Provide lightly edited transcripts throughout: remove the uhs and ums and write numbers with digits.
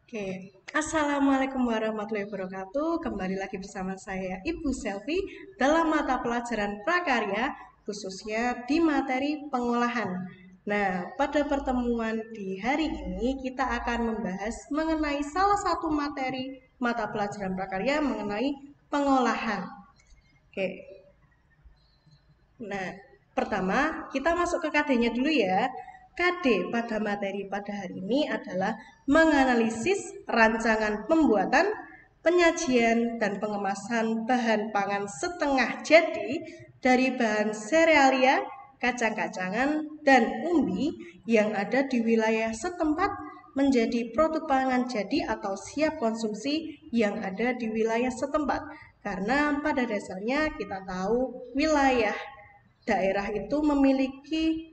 Oke, Assalamualaikum warahmatullahi wabarakatuh. Kembali lagi bersama saya Ibu Selvi dalam mata pelajaran prakarya, khususnya di materi pengolahan. Nah, pada pertemuan di hari ini kita akan membahas mengenai salah satu materi mata pelajaran prakarya mengenai pengolahan. Oke, nah, pertama kita masuk ke KD-nya dulu ya. KD pada materi pada hari ini adalah menganalisis rancangan pembuatan, penyajian, dan pengemasan bahan pangan setengah jadi dari bahan serealia, kacang-kacangan, dan umbi yang ada di wilayah setempat menjadi produk pangan jadi atau siap konsumsi yang ada di wilayah setempat. Karena pada dasarnya kita tahu wilayah daerah itu memiliki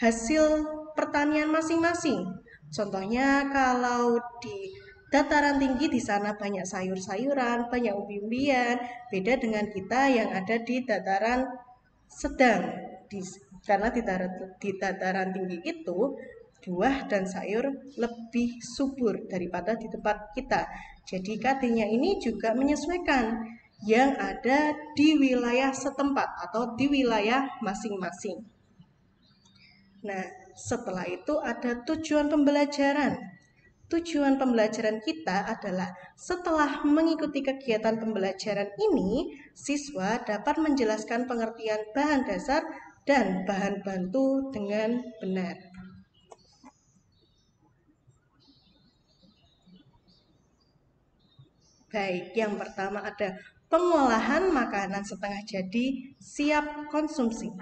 hasil pertanian masing-masing. Contohnya kalau di dataran tinggi di sana banyak sayur-sayuran, banyak umbi-umbian, beda dengan kita yang ada di dataran sedang. Karena di dataran tinggi itu buah dan sayur lebih subur daripada di tempat kita. Jadi KD-nya ini juga menyesuaikan yang ada di wilayah setempat atau di wilayah masing-masing. Nah, setelah itu ada tujuan pembelajaran. Tujuan pembelajaran kita adalah setelah mengikuti kegiatan pembelajaran ini, siswa dapat menjelaskan pengertian bahan dasar dan bahan bantu dengan benar. Baik, yang pertama ada pengolahan makanan setengah jadi siap konsumsi.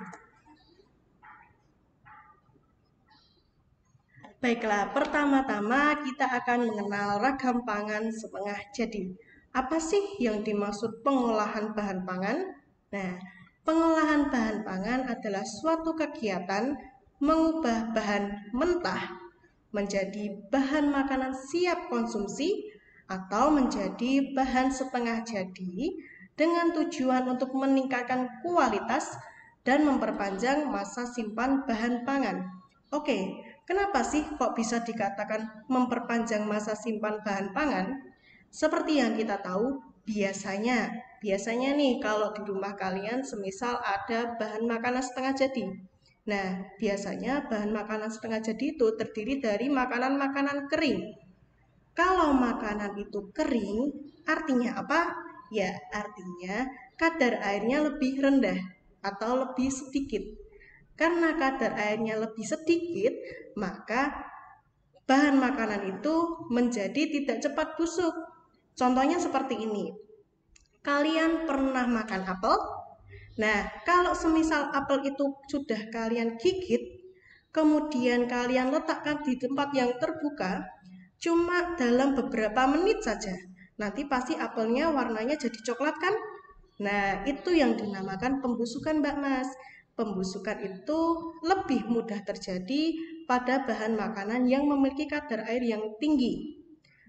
Baiklah, pertama-tama kita akan mengenal ragam pangan setengah jadi. Apa sih yang dimaksud pengolahan bahan pangan? Nah, pengolahan bahan pangan adalah suatu kegiatan mengubah bahan mentah menjadi bahan makanan siap konsumsi atau menjadi bahan setengah jadi dengan tujuan untuk meningkatkan kualitas dan memperpanjang masa simpan bahan pangan. Oke, kenapa sih kok bisa dikatakan memperpanjang masa simpan bahan pangan? Seperti yang kita tahu, biasanya nih kalau di rumah kalian semisal ada bahan makanan setengah jadi. Nah, biasanya bahan makanan setengah jadi itu terdiri dari makanan-makanan kering. Kalau makanan itu kering, artinya apa? Ya, artinya kadar airnya lebih rendah atau lebih sedikit. Karena kadar airnya lebih sedikit, maka bahan makanan itu menjadi tidak cepat busuk. Contohnya seperti ini. Kalian pernah makan apel? Nah, kalau semisal apel itu sudah kalian gigit, kemudian kalian letakkan di tempat yang terbuka, cuma dalam beberapa menit saja, nanti pasti apelnya warnanya jadi coklat kan? Nah, itu yang dinamakan pembusukan Mbak Mas. Pembusukan itu lebih mudah terjadi pada bahan makanan yang memiliki kadar air yang tinggi.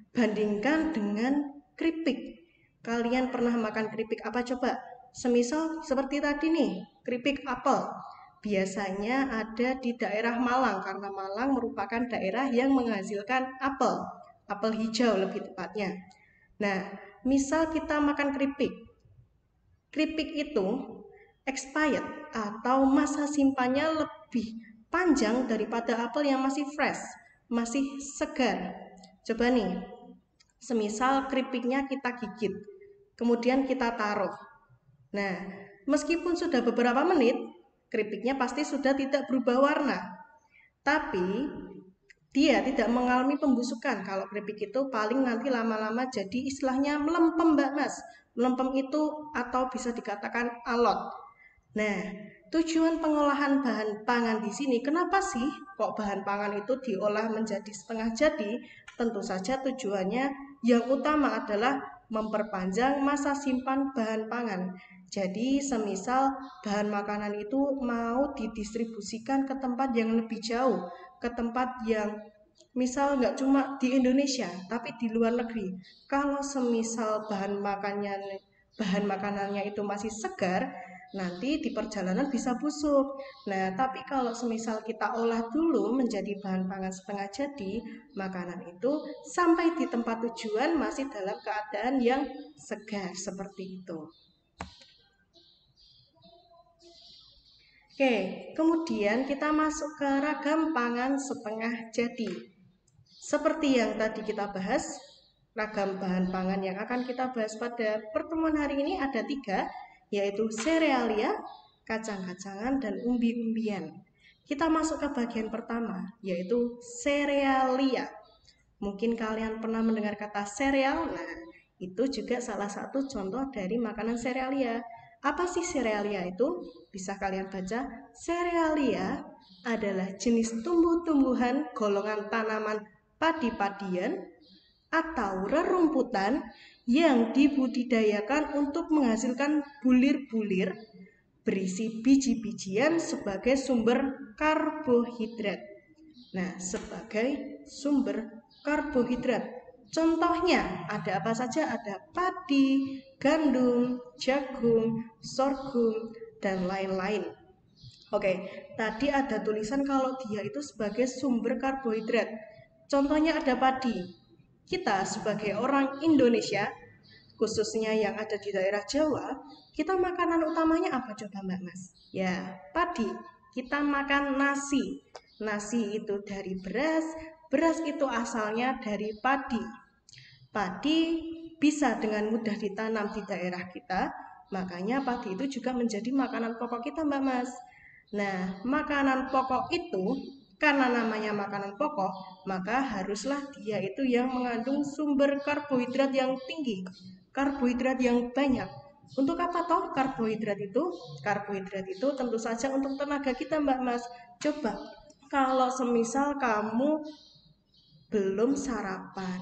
Bandingkan dengan keripik. Kalian pernah makan keripik apa coba? Semisal seperti tadi nih, keripik apel. Biasanya ada di daerah Malang karena Malang merupakan daerah yang menghasilkan apel. Apel hijau lebih tepatnya. Nah, misal kita makan keripik. Keripik itu expired atau masa simpannya lebih panjang daripada apel yang masih fresh, masih segar. Coba nih, semisal keripiknya kita gigit, kemudian kita taruh. Nah, meskipun sudah beberapa menit, keripiknya pasti sudah tidak berubah warna. Tapi dia tidak mengalami pembusukan. Kalau keripik itu paling nanti lama-lama jadi istilahnya melempem Mbak Mas. Melempem itu atau bisa dikatakan alot. Nah, tujuan pengolahan bahan pangan di sini, kenapa sih kok bahan pangan itu diolah menjadi setengah jadi? Tentu saja tujuannya yang utama adalah memperpanjang masa simpan bahan pangan. Jadi, semisal bahan makanan itu mau didistribusikan ke tempat yang lebih jauh, ke tempat yang misal nggak cuma di Indonesia, tapi di luar negeri. Kalau semisal bahan makanannya itu masih segar, nanti di perjalanan bisa busuk. Nah, tapi kalau semisal kita olah dulu menjadi bahan pangan setengah jadi, makanan itu sampai di tempat tujuan masih dalam keadaan yang segar seperti itu. Oke, kemudian kita masuk ke ragam pangan setengah jadi. Seperti yang tadi kita bahas, ragam bahan pangan yang akan kita bahas pada pertemuan hari ini ada 3, yaitu serealia, kacang-kacangan, dan umbi-umbian. Kita masuk ke bagian pertama, yaitu serealia. Mungkin kalian pernah mendengar kata sereal, nah itu juga salah satu contoh dari makanan serealia. Apa sih serealia itu? Bisa kalian baca. Serealia adalah jenis tumbuh-tumbuhan golongan tanaman padi-padian atau rerumputan yang dibudidayakan untuk menghasilkan bulir-bulir berisi biji-bijian sebagai sumber karbohidrat. Nah, sebagai sumber karbohidrat. Contohnya ada apa saja? Ada padi, gandum, jagung, sorghum, dan lain-lain. Oke, tadi ada tulisan kalau dia itu sebagai sumber karbohidrat. Contohnya ada padi. Kita sebagai orang Indonesia, khususnya yang ada di daerah Jawa, kita makanan utamanya apa coba Mbak Mas? Ya, padi. Kita makan nasi. Nasi itu dari beras, beras itu asalnya dari padi. Padi bisa dengan mudah ditanam di daerah kita, makanya padi itu juga menjadi makanan pokok kita Mbak Mas. Nah, makanan pokok itu karena namanya makanan pokok, maka haruslah dia itu yang mengandung sumber karbohidrat yang tinggi, karbohidrat yang banyak. Untuk apa toh karbohidrat itu? Karbohidrat itu tentu saja untuk tenaga kita Mbak Mas. Coba, kalau semisal kamu belum sarapan,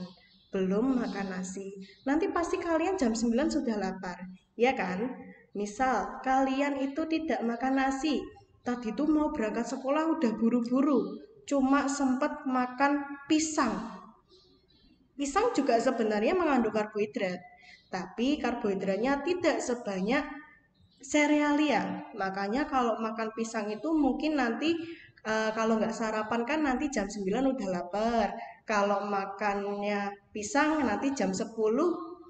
belum makan nasi, nanti pasti kalian jam 9 sudah lapar, ya kan? Misal kalian itu tidak makan nasi, tadi tuh mau berangkat sekolah udah buru-buru, cuma sempat makan pisang. Pisang juga sebenarnya mengandung karbohidrat, tapi karbohidratnya tidak sebanyak serealia. Makanya kalau makan pisang itu mungkin nanti kalau nggak sarapan kan nanti jam 9 udah lapar. Kalau makannya pisang nanti jam 10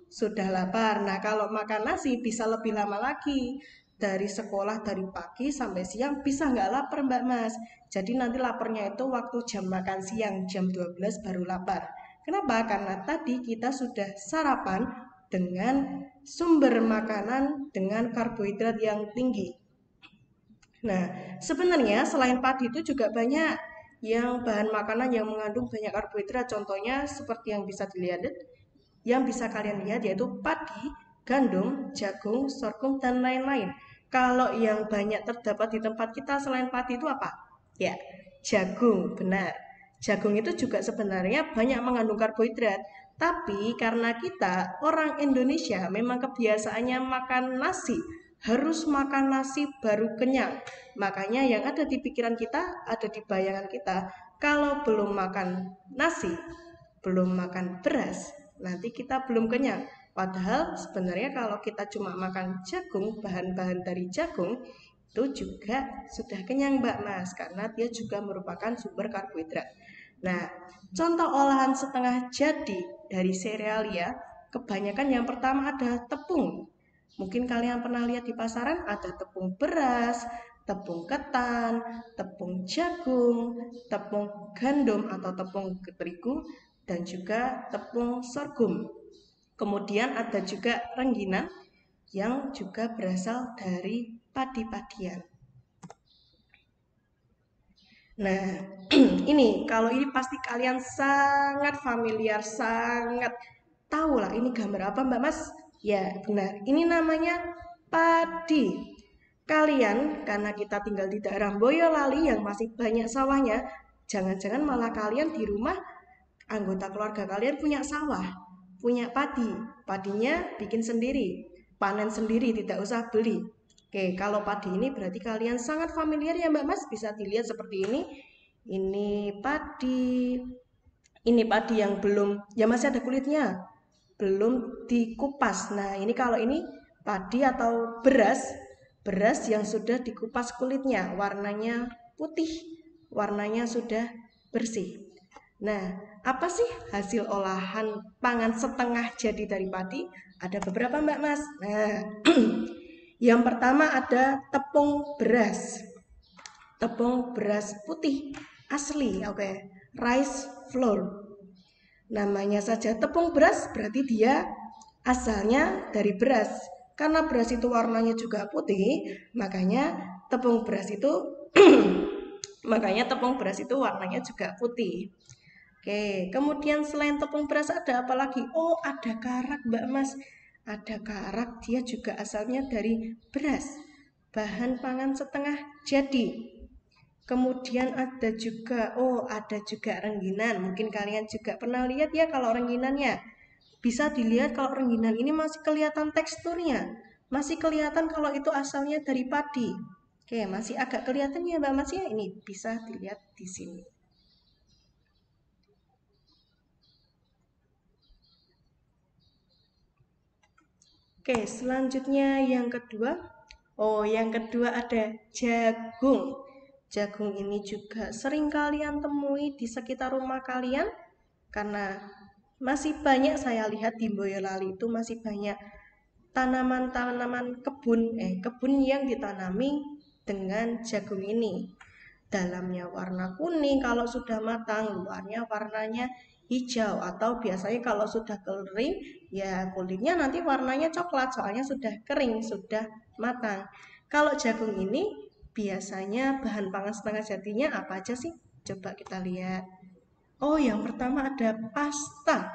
sudah lapar. Nah, kalau makan nasi bisa lebih lama lagi. Dari sekolah dari pagi sampai siang bisa nggak lapar Mbak Mas. Jadi nanti laparnya itu waktu jam makan siang jam 12 baru lapar. Kenapa? Karena tadi kita sudah sarapan dengan sumber makanan dengan karbohidrat yang tinggi. Nah, sebenarnya selain padi itu juga banyak yang bahan makanan yang mengandung banyak karbohidrat. Contohnya seperti yang bisa dilihat, yang bisa kalian lihat yaitu padi, gandum, jagung, sorghum, dan lain-lain. Kalau yang banyak terdapat di tempat kita selain padi itu apa? Ya, jagung, benar. Jagung itu juga sebenarnya banyak mengandung karbohidrat. Tapi karena kita orang Indonesia memang kebiasaannya makan nasi, harus makan nasi baru kenyang. Makanya yang ada di pikiran kita, ada di bayangan kita, kalau belum makan nasi, belum makan beras, nanti kita belum kenyang. Padahal sebenarnya kalau kita cuma makan jagung, bahan-bahan dari jagung, itu juga sudah kenyang Mbak Mas, karena dia juga merupakan sumber karbohidrat. Nah, contoh olahan setengah jadi dari serealia, kebanyakan yang pertama ada tepung. Mungkin kalian pernah lihat di pasaran ada tepung beras, tepung ketan, tepung jagung, tepung gandum atau tepung terigu, dan juga tepung sorghum. Kemudian ada juga rengginang yang juga berasal dari padi-padian. Nah, ini kalau ini pasti kalian sangat familiar, sangat tahu lah ini gambar apa Mbak Mas? Ya, benar. Ini namanya padi. Kalian, karena kita tinggal di daerah Boyolali yang masih banyak sawahnya, jangan-jangan malah kalian di rumah anggota keluarga kalian punya sawah, punya padi. Padinya bikin sendiri, panen sendiri, tidak usah beli. Oke, kalau padi ini berarti kalian sangat familiar ya Mbak Mas, bisa dilihat seperti ini. Ini padi. Ini padi yang belum, ya masih ada kulitnya, belum dikupas. Nah, ini kalau ini padi atau beras, beras yang sudah dikupas kulitnya, warnanya putih, warnanya sudah bersih. Nah, apa sih hasil olahan pangan setengah jadi dari padi? Ada beberapa Mbak Mas. Nah, yang pertama ada tepung beras. Tepung beras putih asli, oke. Rice flour. Namanya saja tepung beras berarti dia asalnya dari beras. Karena beras itu warnanya juga putih, makanya tepung beras itu warnanya juga putih. Oke, kemudian selain tepung beras ada apa lagi? Oh, ada karak, Mbak Mas. Ada karak, dia juga asalnya dari beras. Bahan pangan setengah jadi. Kemudian ada juga rengginan. Mungkin kalian juga pernah lihat ya kalau rengginannya. Bisa dilihat kalau rengginan ini masih kelihatan teksturnya. Masih kelihatan kalau itu asalnya dari padi. Oke, masih agak kelihatan ya Mbak Mas ya. Ini bisa dilihat di sini. Oke, selanjutnya yang kedua. Oh, yang kedua ada jagung. Jagung ini juga sering kalian temui di sekitar rumah kalian karena masih banyak saya lihat di Boyolali itu masih banyak tanaman-tanaman kebun yang ditanami dengan jagung ini. Dalamnya warna kuning kalau sudah matang, luarnya warnanya hijau atau biasanya kalau sudah kering ya kulitnya nanti warnanya coklat soalnya sudah kering, sudah matang. Kalau jagung ini biasanya bahan pangan setengah jadinya apa aja sih? Coba kita lihat. Oh, yang pertama ada pasta.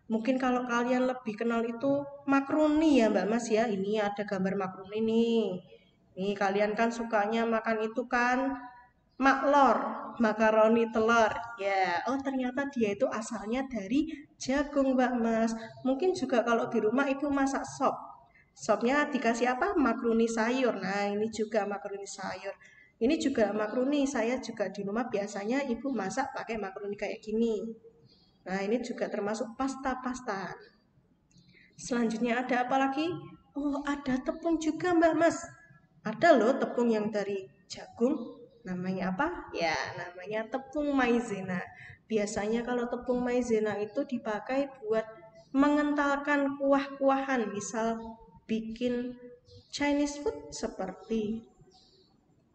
Mungkin kalau kalian lebih kenal itu makroni ya Mbak Mas ya. Ini ada gambar makroni nih. Nih kalian kan sukanya makan itu kan maklor, makaroni telur. Ya, oh ternyata dia itu asalnya dari jagung Mbak Mas. Mungkin juga kalau di rumah ibu masak sop. Sopnya dikasih apa? Makroni sayur. Nah, ini juga makroni sayur. Ini juga makroni. Saya juga di rumah biasanya ibu masak pakai makroni kayak gini. Nah, ini juga termasuk pasta-pasta. Selanjutnya ada apa lagi? Oh, ada tepung juga Mbak Mas. Ada loh tepung yang dari jagung. Namanya apa? Ya, namanya tepung maizena. Biasanya kalau tepung maizena itu dipakai buat mengentalkan kuah-kuahan. Misal bikin Chinese food seperti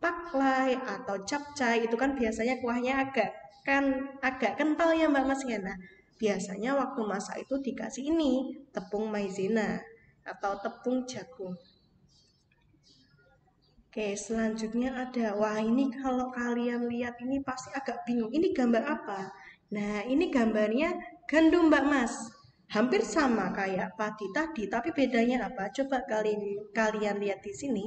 paklay atau capcay itu kan biasanya kuahnya agak kental ya Mbak Mas ya. Nah, biasanya waktu masak itu dikasih ini tepung maizena atau tepung jagung. Oke, selanjutnya ada. Wah, ini kalau kalian lihat ini pasti agak bingung. Ini gambar apa? Nah, ini gambarnya gandum Mbak Mas. Hampir sama kayak padi tadi, tapi bedanya apa? Coba kalian lihat di sini.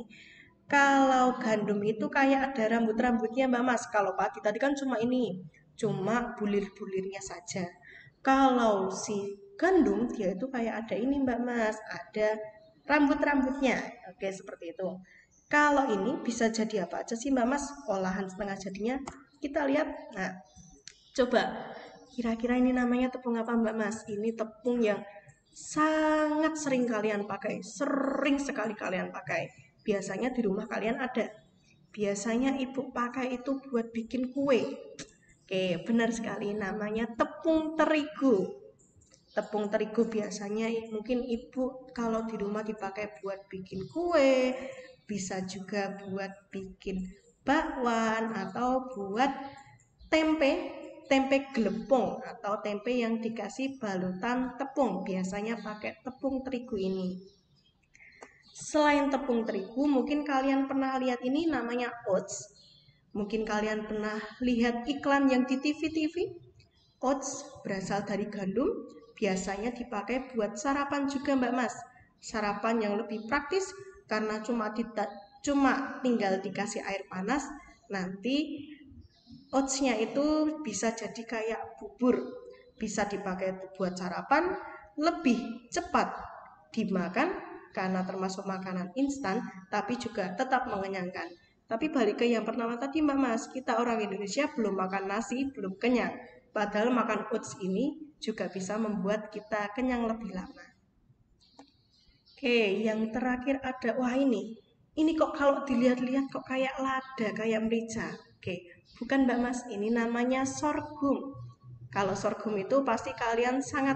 Kalau gandum itu kayak ada rambut-rambutnya Mbak Mas. Kalau padi tadi kan cuma ini, cuma bulir-bulirnya saja. Kalau si gandum dia itu kayak ada ini Mbak Mas, ada rambut-rambutnya. Oke, seperti itu. Kalau ini bisa jadi apa aja sih Mbak Mas? Olahan setengah jadinya. Kita lihat. Nah, coba kira-kira ini namanya tepung apa Mbak Mas? Ini tepung yang sangat sering kalian pakai, sering sekali kalian pakai. Biasanya di rumah kalian ada. Biasanya ibu pakai itu buat bikin kue. Oke, benar sekali namanya tepung terigu. Tepung terigu biasanya mungkin ibu kalau di rumah dipakai buat bikin kue, bisa juga buat bikin bakwan atau buat tempe, tempe gelepung atau tempe yang dikasih balutan tepung. Biasanya pakai tepung terigu ini. Selain tepung terigu, mungkin kalian pernah lihat ini namanya oats. Mungkin kalian pernah lihat iklan yang di TV-TV. Oats berasal dari gandum, biasanya dipakai buat sarapan juga Mbak Mas. Sarapan yang lebih praktis karena cuma tinggal dikasih air panas, nanti oatsnya itu bisa jadi kayak bubur. Bisa dipakai buat sarapan, lebih cepat dimakan karena termasuk makanan instan, tapi juga tetap mengenyangkan. Tapi balik ke yang pertama tadi Mbak Mas, kita orang Indonesia belum makan nasi, belum kenyang. Padahal makan oats ini juga bisa membuat kita kenyang lebih lama. Oke, yang terakhir ada, wah ini Ini kok kalau dilihat-lihat kok kayak lada, kayak merica. Oke, bukan Mbak Mas, ini namanya sorghum. Kalau sorghum itu pasti kalian sangat,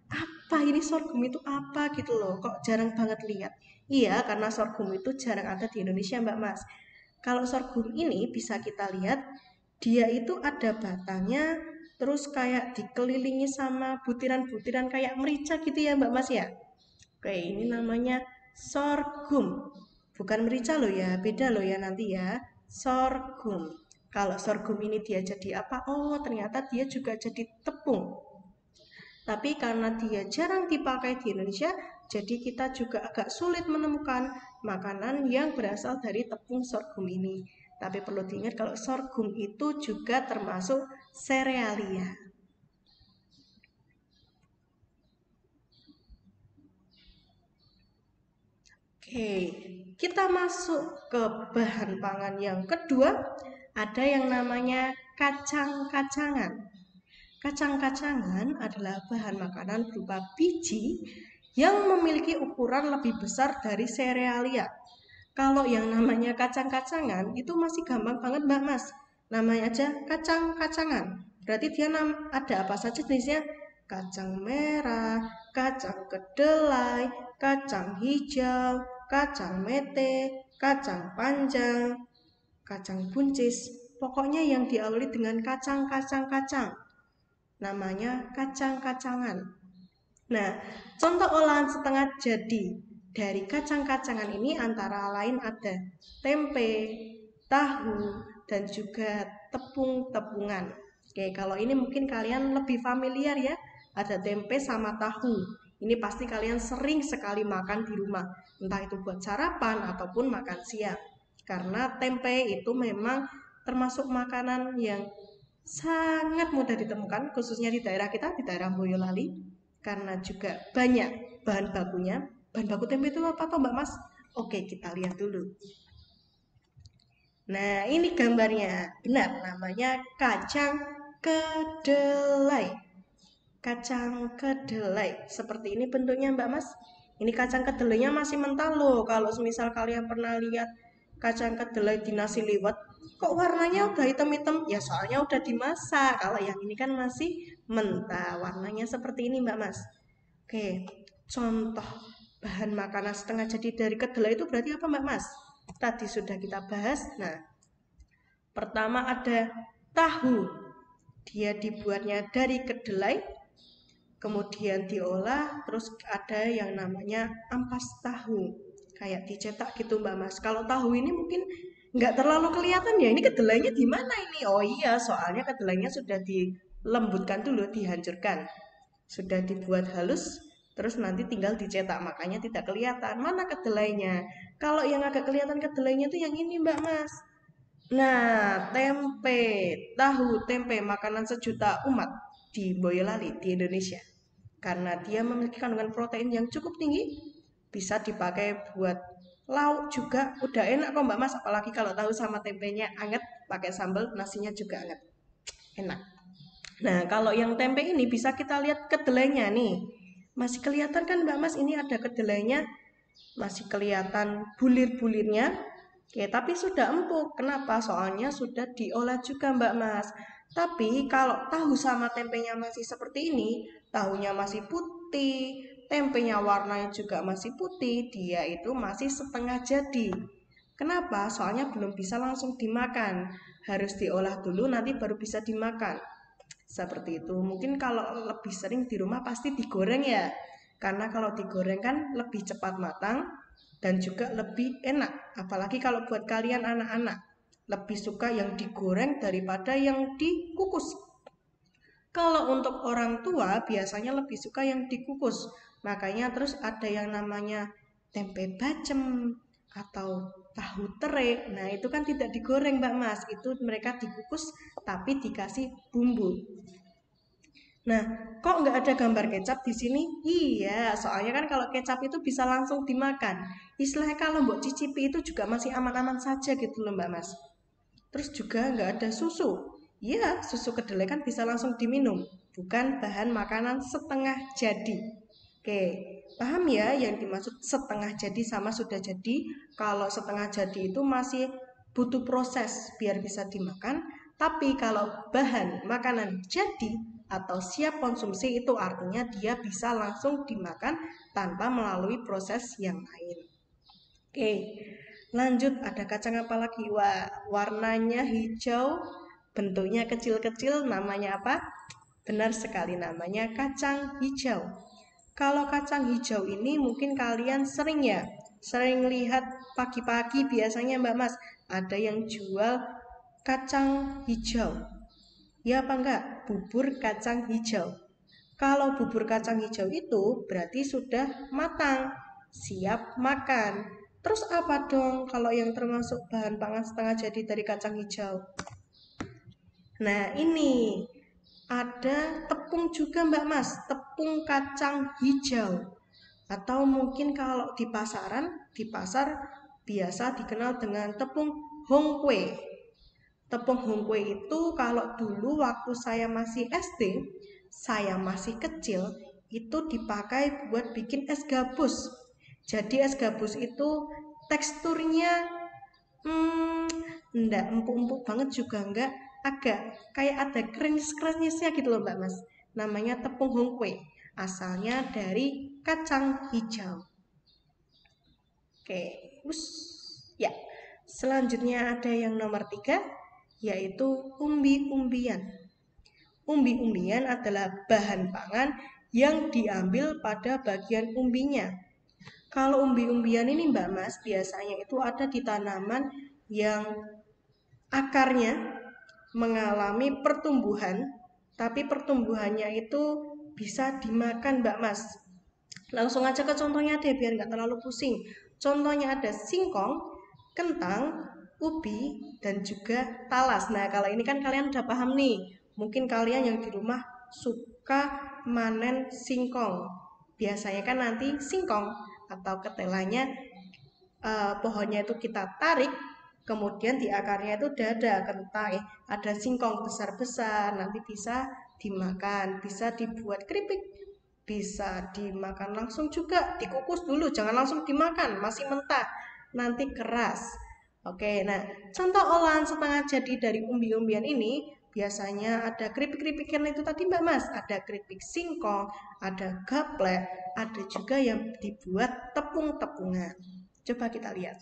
apa ini sorghum itu apa gitu loh, kok jarang banget lihat. Iya, karena sorghum itu jarang ada di Indonesia Mbak Mas. Kalau sorghum ini bisa kita lihat, dia itu ada batangnya, terus kayak dikelilingi sama butiran-butiran kayak merica gitu ya Mbak Mas ya. Oke, ini namanya sorghum. Bukan merica loh ya, beda loh ya nanti ya. Sorghum. Kalau sorghum ini dia jadi apa? Oh, ternyata dia juga jadi tepung. Tapi karena dia jarang dipakai di Indonesia, jadi kita juga agak sulit menemukan makanan yang berasal dari tepung sorghum ini. Tapi perlu diingat kalau sorghum itu juga termasuk serealia. Oke, kita masuk ke bahan pangan yang kedua. Ada yang namanya kacang-kacangan. Kacang-kacangan adalah bahan makanan berupa biji yang memiliki ukuran lebih besar dari serealia. Kalau yang namanya kacang-kacangan itu masih gampang banget Mbak Mas. Namanya aja kacang-kacangan. Berarti dia ada apa saja jenisnya? Kacang merah, kacang kedelai, kacang hijau, kacang mete, kacang panjang, kacang buncis. Pokoknya yang diawali dengan kacang-kacang-kacang. Namanya kacang-kacangan. Nah, contoh olahan setengah jadi dari kacang-kacangan ini antara lain ada tempe, tahu, dan juga tepung-tepungan. Oke, kalau ini mungkin kalian lebih familiar ya. Ada tempe sama tahu. Ini pasti kalian sering sekali makan di rumah. Entah itu buat sarapan ataupun makan siang. Karena tempe itu memang termasuk makanan yang sangat mudah ditemukan, khususnya di daerah kita, di daerah Boyolali. Karena juga banyak bahan bakunya. Bahan baku tempe itu apa toh Mbak Mas? Oke, kita lihat dulu. Nah, ini gambarnya. Benar, namanya kacang kedelai. Kacang kedelai. Seperti ini bentuknya Mbak Mas. Ini kacang kedelainya masih mentah loh. Kalau misal kalian pernah lihat kacang kedelai di nasi liwet, kok warnanya udah hitam-hitam? Ya soalnya udah dimasak. Kalau yang ini kan masih mentah. Warnanya seperti ini Mbak Mas. Oke, contoh bahan makanan setengah jadi dari kedelai itu berarti apa Mbak Mas? Tadi sudah kita bahas. Nah, pertama ada tahu. Dia dibuatnya dari kedelai, kemudian diolah, terus ada yang namanya ampas tahu. Kayak dicetak gitu Mbak Mas. Kalau tahu ini mungkin nggak terlalu kelihatan ya, ini kedelainya di mana ini? Oh iya, soalnya kedelainya sudah dilembutkan dulu, dihancurkan. Sudah dibuat halus, terus nanti tinggal dicetak, makanya tidak kelihatan mana kedelainya. Kalau yang agak kelihatan kedelainya itu yang ini Mbak Mas. Nah, tempe, tahu, tempe, makanan sejuta umat di Boyolali, di Indonesia. Karena dia memiliki kandungan protein yang cukup tinggi, bisa dipakai buat lauk juga. Udah enak kok Mbak Mas, apalagi kalau tahu sama tempenya anget, pakai sambal, nasinya juga anget. Enak. Nah, kalau yang tempe ini bisa kita lihat kedelainya nih. Masih kelihatan kan Mbak Mas, ini ada kedelainya, masih kelihatan bulir-bulirnya. Oke, tapi sudah empuk. Kenapa? Soalnya sudah diolah juga Mbak Mas. Tapi kalau tahu sama tempenya masih seperti ini, tahunya masih putih, tempenya warnanya juga masih putih, dia itu masih setengah jadi. Kenapa? Soalnya belum bisa langsung dimakan. Harus diolah dulu nanti baru bisa dimakan. Seperti itu. Mungkin kalau lebih sering di rumah pasti digoreng ya. Karena kalau digoreng kan lebih cepat matang dan juga lebih enak. Apalagi kalau buat kalian anak-anak. Lebih suka yang digoreng daripada yang dikukus. Kalau untuk orang tua biasanya lebih suka yang dikukus. Makanya terus ada yang namanya tempe bacem atau tahu terik. Nah, itu kan tidak digoreng, Mbak Mas. Itu mereka dikukus tapi dikasih bumbu. Nah, kok nggak ada gambar kecap di sini? Iya, soalnya kan kalau kecap itu bisa langsung dimakan. Istilahnya kalau mbok cicipi itu juga masih aman-aman saja gitu loh Mbak Mas. Terus juga nggak ada susu. Iya, susu kedelai kan bisa langsung diminum. Bukan bahan makanan setengah jadi. Oke, paham ya yang dimaksud setengah jadi sama sudah jadi? Kalau setengah jadi itu masih butuh proses biar bisa dimakan, tapi kalau bahan makanan jadi atau siap konsumsi itu artinya dia bisa langsung dimakan tanpa melalui proses yang lain. Oke, lanjut ada kacang apa lagi? Wah, warnanya hijau, bentuknya kecil-kecil, namanya apa? Benar sekali namanya kacang hijau. Kalau kacang hijau ini mungkin kalian sering ya, sering lihat pagi-pagi biasanya Mbak Mas, ada yang jual kacang hijau. Ya apa enggak? Bubur kacang hijau. Kalau bubur kacang hijau itu berarti sudah matang, siap makan. Terus apa dong kalau yang termasuk bahan pangan setengah jadi dari kacang hijau? Nah ini ada tepung juga Mbak Mas, tepung kacang hijau. Atau mungkin kalau di pasaran, di pasar biasa dikenal dengan tepung hongkwe. Tepung hongkwe itu kalau dulu waktu saya masih SD, saya masih kecil, itu dipakai buat bikin es gabus. Jadi es gabus itu teksturnya enggak empuk-empuk banget juga enggak, agak kayak ada krenyes-krenyesnya gitu loh Mbak Mas. Namanya tepung hongkwe, asalnya dari kacang hijau. Oke, ya. Selanjutnya ada yang nomor 3, yaitu umbi-umbian. Umbi-umbian adalah bahan pangan yang diambil pada bagian umbinya. Kalau umbi-umbian ini Mbak Mas, biasanya itu ada di tanaman yang akarnya mengalami pertumbuhan, tapi pertumbuhannya itu bisa dimakan Mbak Mas. Langsung aja ke contohnya deh biar nggak terlalu pusing. Contohnya ada singkong, kentang, ubi, dan juga talas. Nah kalau ini kan kalian udah paham nih. Mungkin kalian yang di rumah suka manen singkong. Biasanya kan nanti singkong atau ketelanya pohonnya itu kita tarik, kemudian di akarnya itu udah ada kentang, ada singkong besar-besar, nanti bisa dimakan, bisa dibuat keripik, bisa dimakan langsung juga, dikukus dulu, jangan langsung dimakan, masih mentah, nanti keras. Oke, nah contoh olahan setengah jadi dari umbi-umbian ini biasanya ada keripik-keripik yang itu tadi Mbak Mas, ada keripik singkong, ada gaplek, ada juga yang dibuat tepung-tepungan. Coba kita lihat.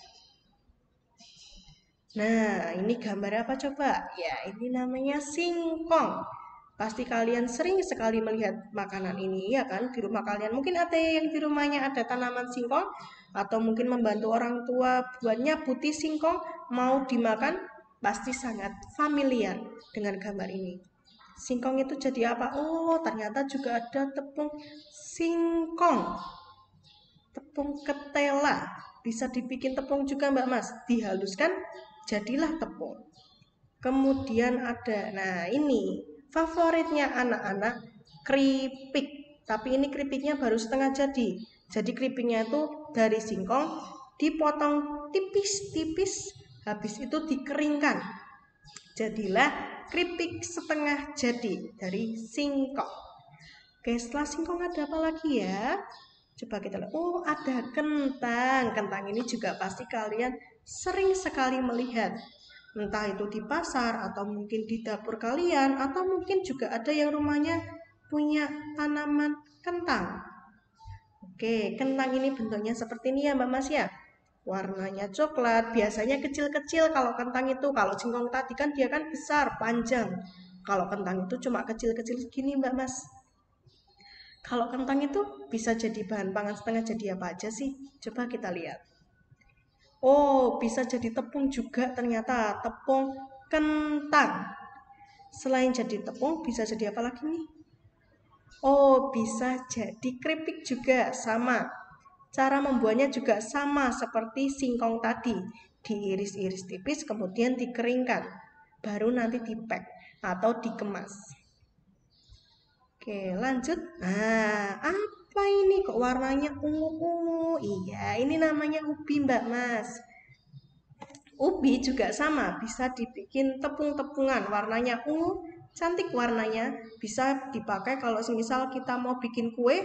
Nah, ini gambar apa coba? Ya, ini namanya singkong. Pasti kalian sering sekali melihat makanan ini, ya kan? Di rumah kalian. Mungkin ada yang di rumahnya ada tanaman singkong, atau mungkin membantu orang tua buatnya putih singkong, mau dimakan, pasti sangat familiar dengan gambar ini. Singkong itu jadi apa? Oh, ternyata juga ada tepung singkong. Tepung ketela. Bisa dibikin tepung juga Mbak Mas. Dihaluskan, jadilah tepung. Kemudian ada, nah ini favoritnya anak-anak, keripik. Tapi ini keripiknya baru setengah jadi. Jadi keripiknya itu dari singkong dipotong tipis-tipis, habis itu dikeringkan. Jadilah keripik setengah jadi dari singkong. Oke, setelah singkong ada apa lagi ya? Coba kita lihat. Oh, ada kentang. Kentang ini juga pasti kalian sering sekali melihat. Entah itu di pasar, atau mungkin di dapur kalian, atau mungkin juga ada yang rumahnya punya tanaman kentang. Oke, kentang ini bentuknya seperti ini ya Mbak Mas ya. Warnanya coklat, biasanya kecil-kecil kalau kentang itu. Kalau singkong tadi kan dia kan besar, panjang. Kalau kentang itu cuma kecil-kecil segini Mbak Mas. Kalau kentang itu bisa jadi bahan pangan setengah jadi apa aja sih? Coba kita lihat. Oh, bisa jadi tepung juga ternyata, tepung kentang. Selain jadi tepung, bisa jadi apa lagi nih? Oh, bisa jadi keripik juga, sama. Cara membuatnya juga sama seperti singkong tadi. Diiris-iris tipis, kemudian dikeringkan. Baru nanti dipack atau dikemas. Oke, lanjut. Nah, apa ini kok warnanya ungu-ungu? Iya, ini namanya ubi, Mbak Mas. Ubi juga sama, bisa dibikin tepung-tepungan, warnanya ungu, cantik warnanya, bisa dipakai kalau semisal kita mau bikin kue,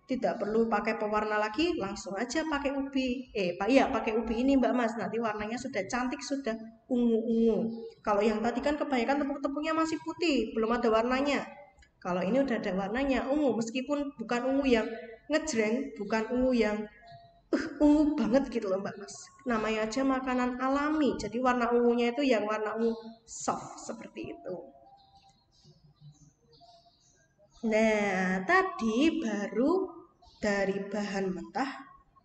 Tidak perlu pakai pewarna lagi, langsung aja pakai ubi. Pakai ubi ini Mbak Mas, nanti warnanya sudah cantik, sudah ungu-ungu. Kalau yang tadi kan kebanyakan tepung-tepungnya masih putih, belum ada warnanya. Kalau ini udah ada warnanya ungu, meskipun bukan ungu yang ngejreng, bukan ungu yang ungu banget gitu loh Mbak Mas. Namanya aja makanan alami, jadi warna ungunya itu yang warna ungu soft seperti itu. Nah, tadi baru dari bahan mentah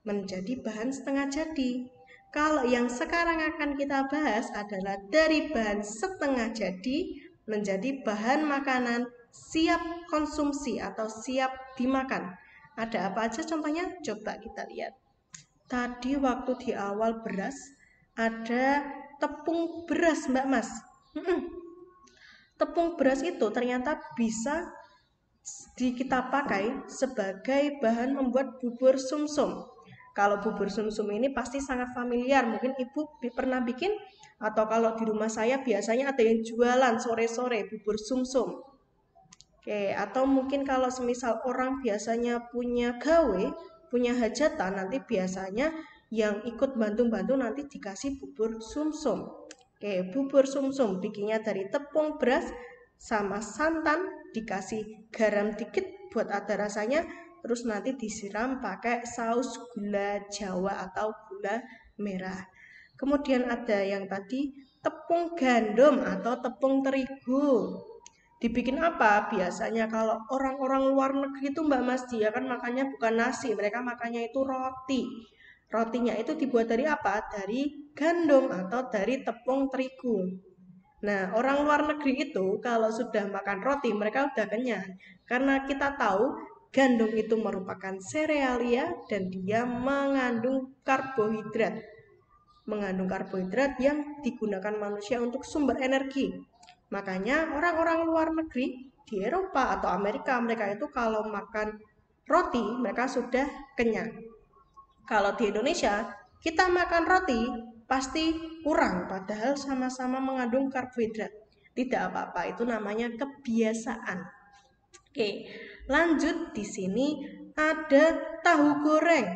menjadi bahan setengah jadi. Kalau yang sekarang akan kita bahas adalah dari bahan setengah jadi menjadi bahan makanan siap konsumsi atau siap dimakan. Ada apa aja contohnya? Coba kita lihat. Tadi waktu di awal beras ada tepung beras Mbak Mas. Tepung beras itu ternyata bisa kita pakai sebagai bahan membuat bubur sumsum. Kalau bubur sumsum ini pasti sangat familiar, mungkin ibu pernah bikin, atau kalau di rumah saya biasanya ada yang jualan sore-sore bubur sumsum. Oke, atau mungkin kalau semisal orang biasanya punya gawe, punya hajatan, nanti biasanya yang ikut bantu-bantu nanti dikasih bubur sumsum. Oke, bubur sumsum bikinnya dari tepung beras sama santan, dikasih garam dikit buat ada rasanya, terus nanti disiram pakai saus gula Jawa atau gula merah. Kemudian ada yang tadi tepung gandum atau tepung terigu. Dibikin apa? Biasanya kalau orang-orang luar negeri itu Mbak Mas, dia kan makannya bukan nasi, mereka makannya itu roti. Rotinya itu dibuat dari apa? Dari gandum atau dari tepung terigu. Nah, orang luar negeri itu kalau sudah makan roti, mereka udah kenyang. Karena kita tahu gandum itu merupakan serealia dan dia mengandung karbohidrat. Mengandung karbohidrat yang digunakan manusia untuk sumber energi. Makanya orang-orang luar negeri di Eropa atau Amerika, mereka itu kalau makan roti, mereka sudah kenyang. Kalau di Indonesia, kita makan roti pasti kurang, padahal sama-sama mengandung karbohidrat. Tidak apa-apa, itu namanya kebiasaan. Oke, lanjut di sini ada tahu goreng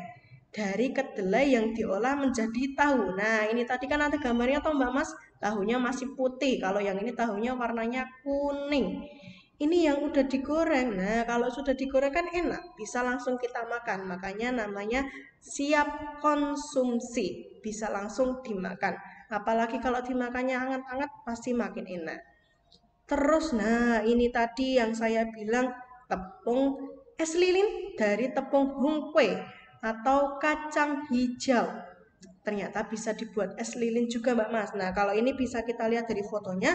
dari kedelai yang diolah menjadi tahu. Nah, ini tadi kan ada gambarnya toh Mbak Mas, tahunya masih putih. Kalau yang ini tahunya warnanya kuning. Ini yang udah digoreng. Nah, kalau sudah digoreng kan enak, bisa langsung kita makan. Makanya namanya siap konsumsi, bisa langsung dimakan. Apalagi kalau dimakannya hangat-hangat pasti makin enak. Terus, nah ini tadi yang saya bilang tepung es lilin dari tepung hungkwe atau kacang hijau. Ternyata bisa dibuat es lilin juga Mbak Mas. Nah, kalau ini bisa kita lihat dari fotonya.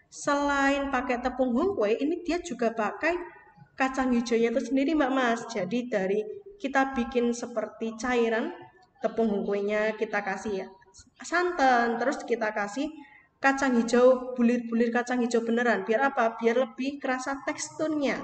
Selain pakai tepung hungkwe, ini dia juga pakai kacang hijaunya itu sendiri Mbak Mas. Jadi dari kita bikin seperti cairan tepung hungkwenya kita kasih ya santan, terus kita kasih kacang hijau, bulir-bulir kacang hijau beneran. Biar apa? Biar lebih kerasa teksturnya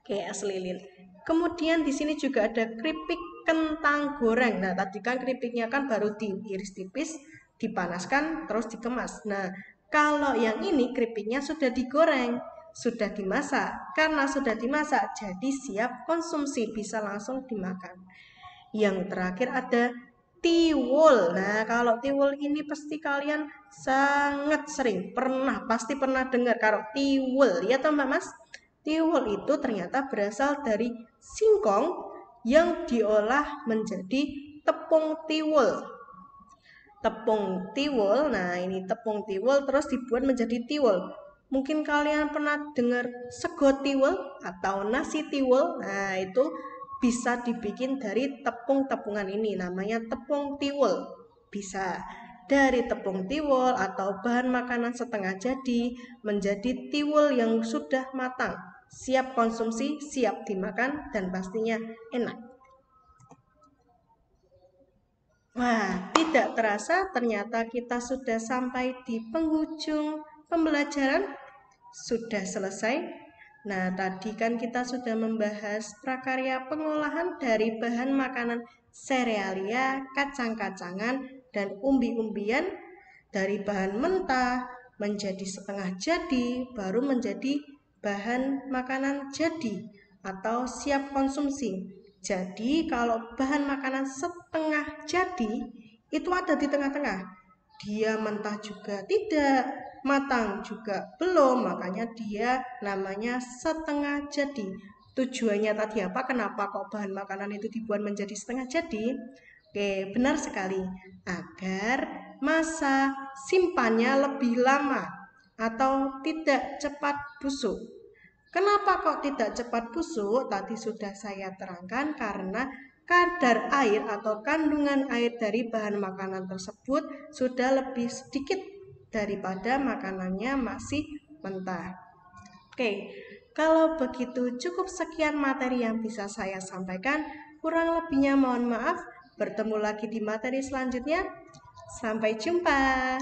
kayak es lilin. Kemudian di sini juga ada keripik kentang goreng. Nah, tadi kan keripiknya kan baru diiris tipis, dipanaskan, terus dikemas. Nah, kalau yang ini keripiknya sudah digoreng, sudah dimasak. Karena sudah dimasak, jadi siap konsumsi, bisa langsung dimakan. Yang terakhir ada tiwul. Nah, kalau tiwul ini pasti kalian sangat sering, pasti pernah dengar kalau tiwul. Ya toh Mbak Mas? Tiwul itu ternyata berasal dari singkong yang diolah menjadi tepung tiwul. Tepung tiwul, nah ini tepung tiwul terus dibuat menjadi tiwul. Mungkin kalian pernah dengar sego tiwul atau nasi tiwul. Nah, itu bisa dibikin dari tepung-tepungan ini, namanya tepung tiwul. Bisa dari tepung tiwul atau bahan makanan setengah jadi menjadi tiwul yang sudah matang, siap konsumsi, siap dimakan, dan pastinya enak. Wah, tidak terasa ternyata kita sudah sampai di penghujung pembelajaran. Sudah selesai. Nah, tadi kan kita sudah membahas prakarya pengolahan dari bahan makanan serealia, kacang-kacangan, dan umbi-umbian dari bahan mentah menjadi setengah jadi, baru menjadi bahan makanan jadi. atau siap konsumsi. Jadi kalau bahan makanan setengah jadi itu ada di tengah-tengah. Dia mentah juga tidak, matang juga belum, makanya dia namanya setengah jadi. Tujuannya tadi apa? Kenapa kok bahan makanan itu dibuat menjadi setengah jadi? Oke, benar sekali. Agar masa simpannya lebih lama atau tidak cepat busuk. Kenapa kok tidak cepat busuk? Tadi sudah saya terangkan karena kadar air atau kandungan air dari bahan makanan tersebut sudah lebih sedikit daripada makanannya masih mentah. Oke, kalau begitu cukup sekian materi yang bisa saya sampaikan. Kurang lebihnya mohon maaf. Bertemu lagi di materi selanjutnya. Sampai jumpa.